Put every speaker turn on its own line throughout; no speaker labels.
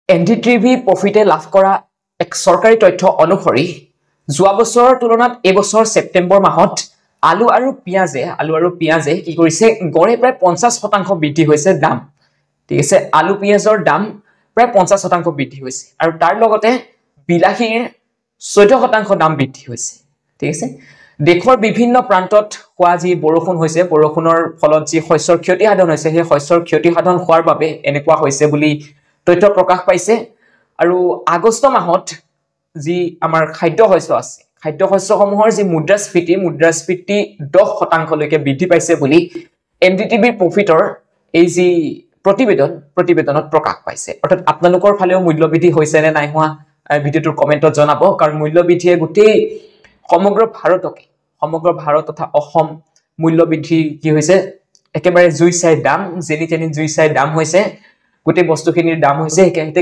NDTV প্ৰফিটে লাভ কৰা এক চৰকাৰী তথ্য অনুসৰি যোৱা বছৰৰ তুলনাত এই বছৰ ছেপ্টেম্বৰ মাহত আলু আৰু পিয়াজে কি কৰিছে গড়ে প্ৰায় 50% বৃদ্ধি হৈছে দাম ঠিক আছে আলু পিয়াজৰ দাম প্ৰায় 50% বৃদ্ধি হৈছে আৰু তাৰ লগতে বিলাহীৰ 14% দাম বৃদ্ধি হৈছে ঠিক আছে দেশৰ বিভিন্ন প্ৰান্তত হোৱা যি বৰষুণ হৈছে বৰষুণৰ ফলত যি শস্যৰ ক্ষতি সাধন হৈছে সেই শস্যৰ ক্ষতি সাধন হোৱাৰ বাবে এনেকুৱা হৈছে বুলি তথ্য প্ৰকাশ পাইছে আৰু আগষ্ট মাহত যি আমাৰ খাদ্য শস্য আছে খাদ্য শস্যসমূহৰ যি মুদ্ৰাস্ফীতি 10% লৈকে বৃদ্ধি পাইছে বুলি এনডিটিভিৰ প্ৰফিটৰ এই যি প্ৰতিবেদনত প্ৰকাশ পাইছে অৰ্থাৎ আপোনালোকৰ ফালেও মূল্যবৃদ্ধি হৈছে নে নাই হোৱা ভিডিওটোৰ কমেন্টত জনাব কাৰণ মূল্যবৃদ্ধিয়ে গোটেই সমগ্ৰ ভাৰত তথা অসম মূল্যবৃদ্ধি কি হৈছে একেবাৰে জুইচাই দাম যেনি তেনি জুইচাই দাম হৈছে গোটেই বস্তুখিনিৰ দাম হৈছে হেতে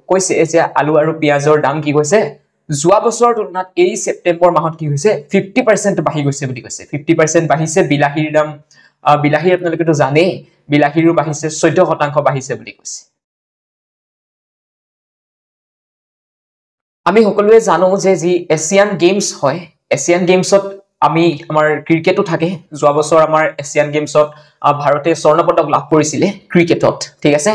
কৈছে যে আলু আৰু পিয়াজৰ দাম কি হৈছে যোৱা বছৰৰ তুলনাত এই ছেপ্টেম্বৰ মাহত কি হৈছে 50% বাঢ়ি গৈছে বুলি কৈছে 50% বাঢ়িছে বিলাহীৰ দাম বিলাহী আপোনালোকে তো জানে বিলাহীৰো বাঢ়িছে 14% বাঢ়িছে বুলি কৈছে আমি সকলোৱে জানো যে যি এছিয়ান গেমছ হয় এছিয়ান গেমছত আমাৰ ক্ৰিকেটো থাকে যোৱা বছৰ আমাৰ এছিয়ান গেমছত ভাৰতে স্বৰ্ণ পদক লাভ কৰিছিলে ক্ৰিকেটত ঠিক আছে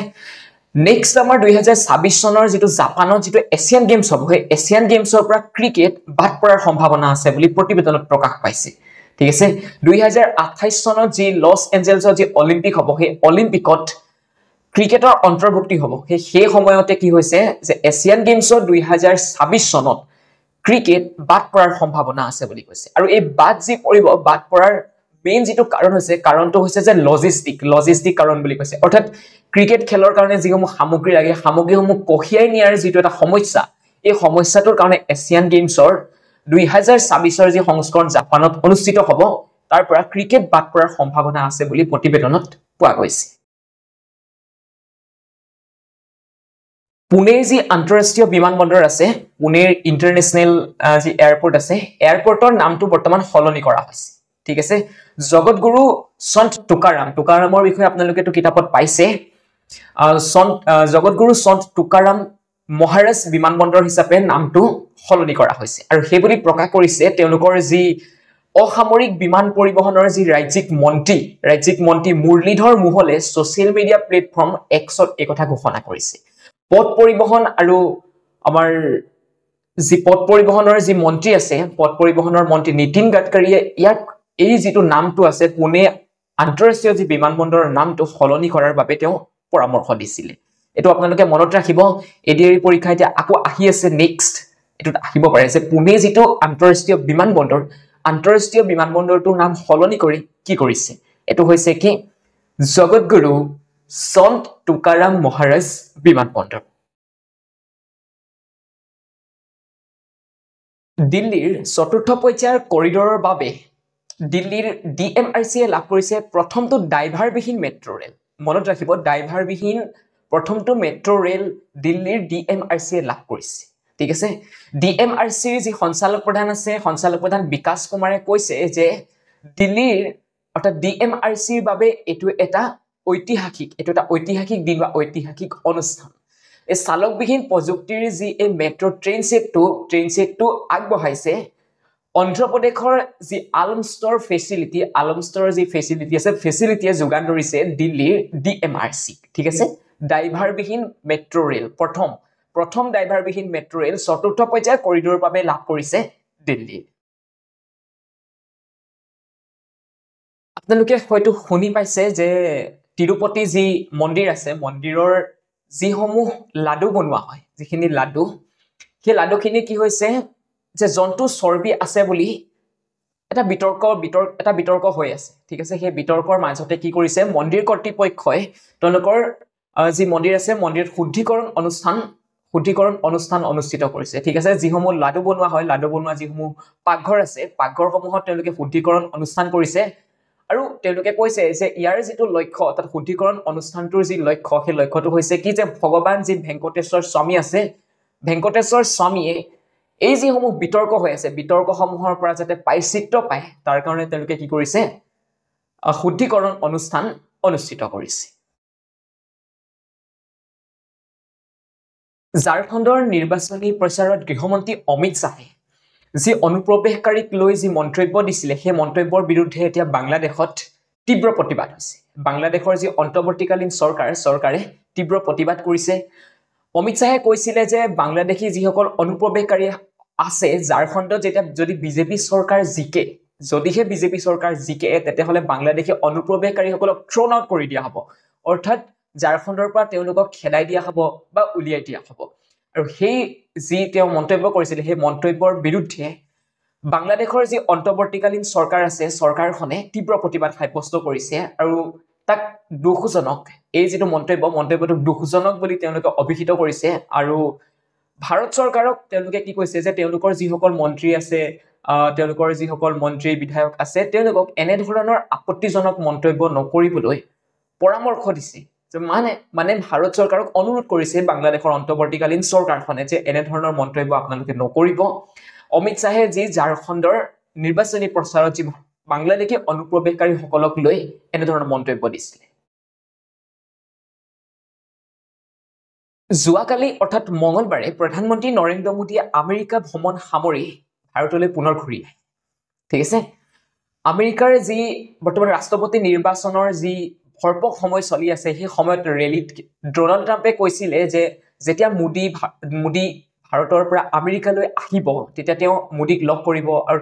নেক্সট আমাৰ 2026 চনৰ যেটো জাপানৰ যেটো এছিয়ান গেমছ হ'ব সেই এছিয়ান গেমছৰ পৰা ক্ৰিকেট বাদ পৰাৰ সম্ভাৱনা আছে বুলি প্ৰতিবেদনত প্ৰকাশ পাইছে ঠিক আছে 2028 চনত যি লছ এঞ্জেলছৰ যি অলিম্পিক হ'ব সেই অলিম্পিকত ক্ৰিকেটৰ অন্তৰ্ভুক্তি হ'ব সেই সময়তে কি হৈছে যে এছিয়ান গেমছৰ 2026 চনত ক্ৰিকেট বাদ পৰাৰ সম্ভাৱনা আছে বুলি কৈছে আৰু এই বাদ পৰাৰ মেইন যেটো কাৰণটো হৈছে যে লজিষ্টিক কাৰণ বুলি কৈছে অৰ্থাৎ ক্ৰিকেট খেলৰ কাৰণে যিসমূহ সামগ্ৰী লাগে সামগ্ৰীসমূহ কঢ়িয়াই নিয়াৰ যেটো এটা সমস্যা এই সমস্যাটোৰ কাৰণে এছিয়ান গেমছৰ 2026 যি সংস্কৰণ জাপানত অনুষ্ঠিত হ'ব তাৰ পৰা ক্ৰিকেট বাদ পৰাৰ সম্ভাৱনা আছে বুলি প্ৰতিবেদনত পোৱা গৈছে পুনেৰ যি আন্তঃৰাষ্ট্ৰীয় বিমানবন্দৰ আছে পুনেৰ ইন্টাৰনেশ্যনেল যি এয়াৰপোৰ্ট আছে এয়াৰপোৰ্টৰ নামটো বৰ্তমান সলনি কৰা হৈছে ঠিক আছে জগতগুৰু সন্ত টুকাৰামৰ বিষয়ে আপোনালোকে তো কিতাপত পাইছে জগতগুৰু সন্ত টুকাৰাম মহাৰাজ বিমানবন্দৰ হিচাপে নামটো সলনি কৰা হৈছে আৰু সেই বুলি প্ৰকাশ কৰিছে তেওঁলোকৰ যি অসামৰিক বিমান পৰিবহনৰ যি ৰাজ্যিক মন্ত্ৰী মুৰলীধৰ মোহলে সোশ্যাল মিডিয়া প্লেটফৰ্ম এক্সত এই কথা ঘোষণা কৰিছে পথ পৰিবহন আৰু আমাৰ যি পথ পৰিবহনৰ যি মন্ত্ৰী আছে পথ পৰিবহনৰ মন্ত্ৰী নিতিন গাডকাৰীয়ে ইয়াক এই যেটো নামটো আছে পুনে আন্তঃৰাষ্ট্ৰীয় যি বিমানবন্দৰৰ নামটো সলনি কৰাৰ বাবে তেওঁ পৰামৰ্শ দিছিল এটো আপোনালোকে মনত ৰাখিব এডিআৰই পৰীক্ষা এতিয়া আকৌ আহি আছে নেক্সট এটো আহিব পাৰে যে পুনে যেটো আন্তঃৰাষ্ট্ৰীয় বিমানবন্দৰটোৰ নাম সলনি কৰি কি কৰিছে এটো হৈছে কি জগতগুৰু সন্ত টুকাৰাম মহাৰাজ বিমানবন্দৰ দিল্লীৰ চতুৰ্থ পৰ্যায়ৰ কৰিডৰৰ বাবে দিল্লীৰ ডিএমআৰচিয়ে লাভ কৰিছে প্ৰথমটো ড্ৰাইভাৰবিহীন মেট্ৰো ৰেল মনত ৰাখিব ড্ৰাইভাৰবিহীন প্ৰথমটো মেট্ৰো ৰেল দিল্লীৰ ডিএমআৰচিয়ে লাভ কৰিছে ঠিক আছে ডিএমআৰচিৰ যি সঞ্চালক প্ৰধান আছে সঞ্চালক প্ৰধান বিকাশ কুমাৰে কৈছে যে দিল্লীৰ অৰ্থাৎ ডিএমআৰচিৰ বাবে এটো এটা ঐতিহাসিক দিন বা ঐতিহাসিক অনুষ্ঠান এই চালকবিহীন প্ৰযুক্তিৰ যি এই মেট্ৰো ট্ৰেইন সেটটো আগবঢ়াইছে অন্ধ্ৰপ্ৰদেশৰ যি আলমষ্টৰ যি ফেচিলিটি আছে ফেচিলিটিয়ে যোগান ধৰিছে দিল্লীৰ ডিএমআৰচি ঠিক আছে ড্ৰাইভাৰবিহীন মেট্ৰো ৰেল প্ৰথম ড্ৰাইভাৰবিহীন মেট্ৰো ৰেল চতুৰ্থ পৰ্যায়ৰ কৰিডৰৰ বাবে লাভ কৰিছে দিল্লী আপোনালোকে হয়তো শুনি পাইছে যে তিৰুপতি যি মন্দিৰ আছে মন্দিৰৰ যিসমূহ লাডু বনোৱা হয় যিখিনি লাডু সেই লাডুখিনি কি হৈছে যে জন্তু চৰ্বি আছে বুলি এটা বিতৰ্ক হৈ আছে ঠিক আছে সেই বিতৰ্কৰ মাজতে কি কৰিছে মন্দিৰ কৰ্তৃপক্ষই তেওঁলোকৰ যি মন্দিৰ আছে মন্দিৰত শুদ্ধিকৰণ অনুষ্ঠান অনুষ্ঠিত কৰিছে ঠিক আছে যিসমূহ লাডু বনোৱা হয় লাডু বনোৱা যিসমূহ পাকঘৰ আছে পাকঘৰসমূহত তেওঁলোকে শুদ্ধিকৰণ অনুষ্ঠান কৰিছে আৰু তেওঁলোকে কৈছে যে ইয়াৰ যেটো লক্ষ্য অৰ্থাৎ শুদ্ধিকৰণ অনুষ্ঠানটোৰ যি লক্ষ্য সেই লক্ষ্যটো হৈছে কি যে ভগৱান যি ভেংকটেশ্বৰ স্বামী আছে ভেংকটেশ্বৰ স্বামীয়ে এই যিসমূহ বিতৰ্ক হৈ আছে বিতৰ্কসমূহৰ পৰা যাতে পাইচিত্ৰ পায় তাৰ কাৰণে তেওঁলোকে কি কৰিছে শুদ্ধিকৰণ অনুষ্ঠান অনুষ্ঠিত কৰিছে ঝাৰখণ্ডৰ নিৰ্বাচনী প্ৰচাৰত গৃহমন্ত্ৰী অমিত শ্বাহে যি অনুপ্ৰৱেশকাৰীক লৈ যি মন্তব্য দিছিলে সেই মন্তব্যৰ বিৰুদ্ধে এতিয়া বাংলাদেশত তীব্ৰ প্ৰতিবাদ হৈছে বাংলাদেশৰ যি অন্তৰ্বৰ্তীকালীন চৰকাৰে তীব্ৰ প্ৰতিবাদ কৰিছে অমিত শ্বাহে কৈছিলে যে বাংলাদেশী যিসকল অনুপ্ৰৱেশকাৰী আছে ঝাৰখণ্ডত যেতিয়া যদি বিজেপি চৰকাৰ জিকে যদিহে বিজেপি চৰকাৰ জিকে তেতিয়াহলে বাংলাদেশী অনুপ্ৰৱেশকাৰীসকলক থ্ৰন আউট কৰি দিয়া হ'ব অৰ্থাৎ ঝাৰখণ্ডৰ পৰা তেওঁলোকক খেদাই দিয়া হ'ব বা উলিয়াই দিয়া হ'ব আৰু সেই যি তেওঁ মন্তব্য কৰিছিল সেই মন্তব্যৰ বিৰুদ্ধে বাংলাদেশৰ যি অন্তৰ্বৰ্তীকালীন চৰকাৰ আছে চৰকাৰখনে তীব্ৰ প্ৰতিবাদ সাব্যস্ত কৰিছে আৰু তাক দুখজনক এই যিটো মন্তব্যটো দুখজনক বুলি তেওঁলোকে অভিহিত কৰিছে আৰু ভাৰত চৰকাৰক তেওঁলোকে কি কৈছে যে তেওঁলোকৰ যিসকল মন্ত্ৰী আছে তেওঁলোকৰ যিসকল মন্ত্ৰী বিধায়ক আছে তেওঁলোকক এনে ধৰণৰ আপত্তিজনক মন্তব্য নকৰিবলৈ পৰামৰ্শ দিছে যে মানে ভাৰত চৰকাৰক অনুৰোধ কৰিছে বাংলাদেশৰ অন্তৰ্বৰ্তীকালীন চৰকাৰখনে যে এনে ধৰণৰ মন্তব্য আপোনালোকে নকৰিব অমিত শ্বাহে যি ঝাৰখণ্ডৰ নিৰ্বাচনী প্ৰচাৰত যি বাংলাদেশী অনুপ্ৰৱেশকাৰীসকলক লৈ এনে ধৰণৰ মন্তব্য দিছিলে যোৱাকালি অৰ্থাৎ মঙলবাৰে প্ৰধানমন্ত্ৰী নৰেন্দ্ৰ মোদীয়ে আমেৰিকা ভ্ৰমণ সামৰি ভাৰতলৈ পুনৰ ঘূৰি আহে ঠিক আছে আমেৰিকাৰ যি বৰ্তমান ৰাষ্ট্ৰপতি নিৰ্বাচনৰ যি ভৰপক সময় চলি আছে সেই সময়ত ৰেলীত ডোনাল্ড ট্ৰাম্পে কৈছিলে যে যেতিয়া মোদী ভাৰতৰ পৰা আমেৰিকালৈ আহিব তেতিয়া তেওঁ মোদীক লগ কৰিব আৰু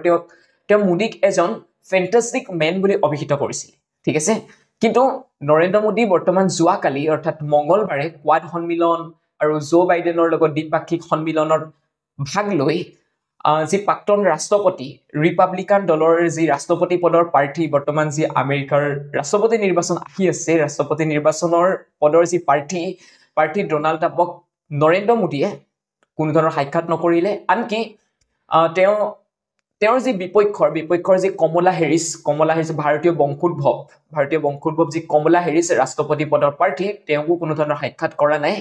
তেওঁ মোদীক এজন ফেন্টাষ্টিক মেন বুলি অভিহিত কৰিছিল ঠিক আছে কিন্তু নৰেন্দ্ৰ মোদী বৰ্তমান যোৱাকালি অৰ্থাৎ মঙলবাৰে কোৱাড সন্মিলন আৰু জো বাইডেনৰ লগত দ্বিপাক্ষিক সন্মিলনত ভাগ লৈ যি প্ৰাক্তন ৰাষ্ট্ৰপতি ৰিপাব্লিকান দলৰ যি ৰাষ্ট্ৰপতি পদৰ প্ৰাৰ্থী বৰ্তমান যি আমেৰিকাৰ ৰাষ্ট্ৰপতি নিৰ্বাচন আহি আছে ৰাষ্ট্ৰপতি নিৰ্বাচনৰ পদৰ যি প্ৰাৰ্থী ডোনাল্ড ট্ৰাম্পক নৰেন্দ্ৰ মোদীয়ে কোনো ধৰণৰ সাক্ষাৎ নকৰিলে আনকি তেওঁৰ যি বিপক্ষৰ যি কমলা হেৰিছ ভাৰতীয় বংশোদ্ভৱ যি কমলা হেৰিছ ৰাষ্ট্ৰপতি পদৰ প্ৰাৰ্থী তেওঁকো কোনো ধৰণৰ সাক্ষাৎ কৰা নাই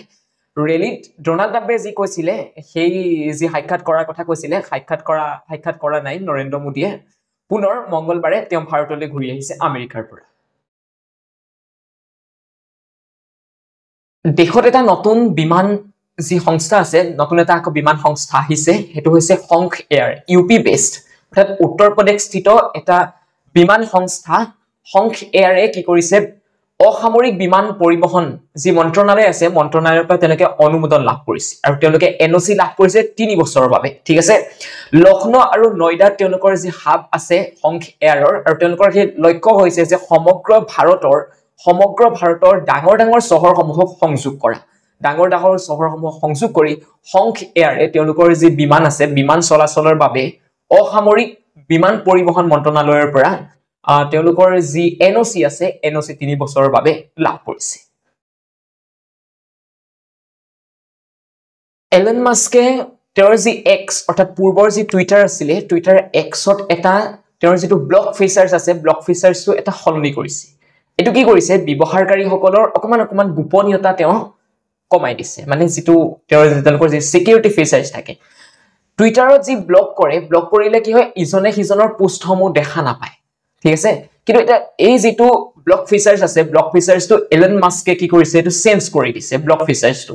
ৰেলীত ডোনাল্ড ট্ৰাম্পে যি কৈছিলে সেই যি সাক্ষাৎ কৰাৰ কথা কৈছিলে সাক্ষাৎ কৰা নাই নৰেন্দ্ৰ মোদীয়ে পুনৰ মঙ্গলবাৰে তেওঁ ভাৰতলৈ ঘূৰি আহিছে আমেৰিকাৰ পৰা দেশত এটা নতুন বিমান যি সংস্থা আছে নতুন এটা বিমান সংস্থা আহিছে হেতু হৈছে হংক এয়াৰ ইউপি বেসড অৰ্থাৎ উত্তৰ প্ৰদেশ স্থিত এটা বিমান সংস্থা হংক এয়াৰে কি কৰিছে অসামৰিক বিমান পৰিবহন যি মন্ত্ৰণালয় আছে মন্ত্ৰণালয়ৰ পৰা তেওঁলোকে অনুমোদন লাভ কৰিছে আৰু তেওঁলোকে এনঅচি লাভ কৰিছে 3 বছৰৰ বাবে ঠিক আছে লখনৌ আৰু নয়ডাত তেওঁলোকৰ যি হাব আছে হংক এয়াৰৰ আৰু তেওঁলোকৰ সেই লক্ষ্য হৈছে যে সমগ্ৰ ভাৰতৰ ডাঙৰ চহৰসমূহক সংযোগ কৰা ডাঙৰ চহৰসমূহক সংযোগ কৰি হংক এয়াৰে তেওঁলোকৰ যি বিমান আছে বিমান চলাচলৰ বাবে অসামৰিক বিমান পৰিবহন মন্ত্ৰণালয়ৰ পৰা তেওঁলোকৰ যি এনঅচি আছে এনঅচি 3 বছৰৰ বাবে লাভ কৰিছে এলন মাস্কে তেওঁৰ যি এক্স অৰ্থাৎ পূৰ্বৰ যি টুইটাৰ আছিলে টুইটাৰ এক্সত এটা তেওঁৰ যিটো ব্লক ফিচাৰ্ছ আছে ব্লক ফিচাৰ্ছটো এটা সলনি কৰিছে এটো কি কৰিছে ব্যৱহাৰকাৰীসকলৰ অকমান গোপনীয়তা তেওঁ কমাই দিছে মানে যিটো তেওঁলোকৰ যি সিকিউৰিটি ফিচাৰ্ছ থাকে টুইটাৰত যি ব্লক কৰিলে কি হয় ইজনে সিজনৰ পোষ্টসমূহ দেখা নাপায় ঠিক আছে কিন্তু এটা এই যেটো ব্লক ফিচাৰ্ছ আছে ব্লক ফিচাৰ্ছটো এলন মাস্কে কি কৰিছে এটো চেঞ্জ কৰি দিছে ব্লক ফিচাৰ্ছটো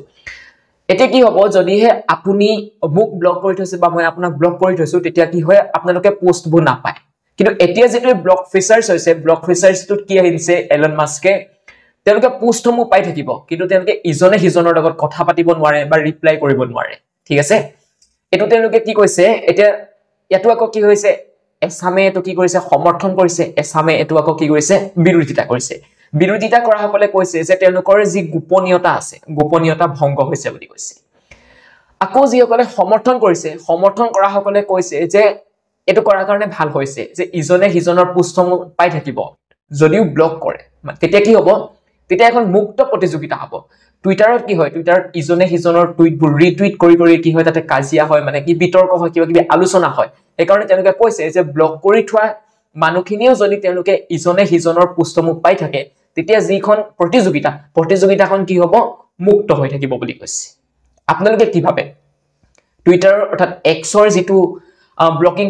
এটা কি হ'ব যদিহে আপুনি মোক ব্লক কৰি থৈছে বা মই আপোনাক ব্লক কৰি থৈছো তেতিয়া কি হয় আপোনালোকে পোষ্টবোৰ নাপায় কিন্তু এতিয়া যেটো ব্লক ফিচাৰ্ছ হৈছে ব্লক ফিচাৰ্ছটোত কি আহিছে এলন মাস্কে তেওঁলোকে পোষ্টসমূহ পাই থাকিব কিন্তু তেওঁলোকে ইজনে সিজনৰ লগত কথা পাতিব নোৱাৰে বা ৰিপ্লাই কৰিব নোৱাৰে ঠিক আছে এটো তেওঁলোকে কি কৈছে এতিয়া ইয়াতো আকৌ কি হৈছে এছামে এটো কি কৰিছে সমৰ্থন কৰিছে এছামে এটো আকৌ কি কৰিছে বিৰোধিতা কৰা সকলে কৈছে যে তেওঁলোকৰ যি গোপনীয়তা আছে গোপনীয়তা ভংগ হৈছে বুলি কৈছে আকৌ যিসকলে সমৰ্থন কৰা সকলে কৈছে যে এটো কৰাৰ কাৰণে ভাল হৈছে যে ইজনে সিজনৰ পোষ্টসমূহ পাই থাকিব যদিও ব্লক কৰে তেতিয়া কি হ'ব তেতিয়া এখন মুক্ত প্ৰতিযোগিতা হ'ব টুইটাৰত কি হয় টুইটাৰত ইজনে সিজনৰ টুইটবোৰ ৰিটুইট কৰি কি হয় তাতে কাজিয়া হয় মানে কি বিতৰ্ক হয় কিবা কিবি আলোচনা হয় এই কাৰণে তেওঁলোকে কৈছে যে ব্লক কৰি থোৱা মানুহখিনিও যদি তেওঁলোকে ইজনে সিজনৰ পোষ্টসমূহ পাই থাকে তেতিয়া যিখন প্ৰতিযোগিতাখন কি হ'ব মুক্ত হৈ থাকিব বুলি কৈছে আপোনালোকে কি ভাবে টুইটাৰ অৰ্থাৎ এক্সৰ যিটো ব্লকিং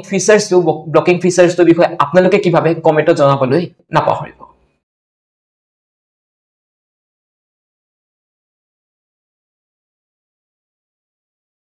ফিচাৰ্ছটো বিষয়ে আপোনালোকে কি ভাবে কমেন্টত জনাবলৈ নাপাহৰিব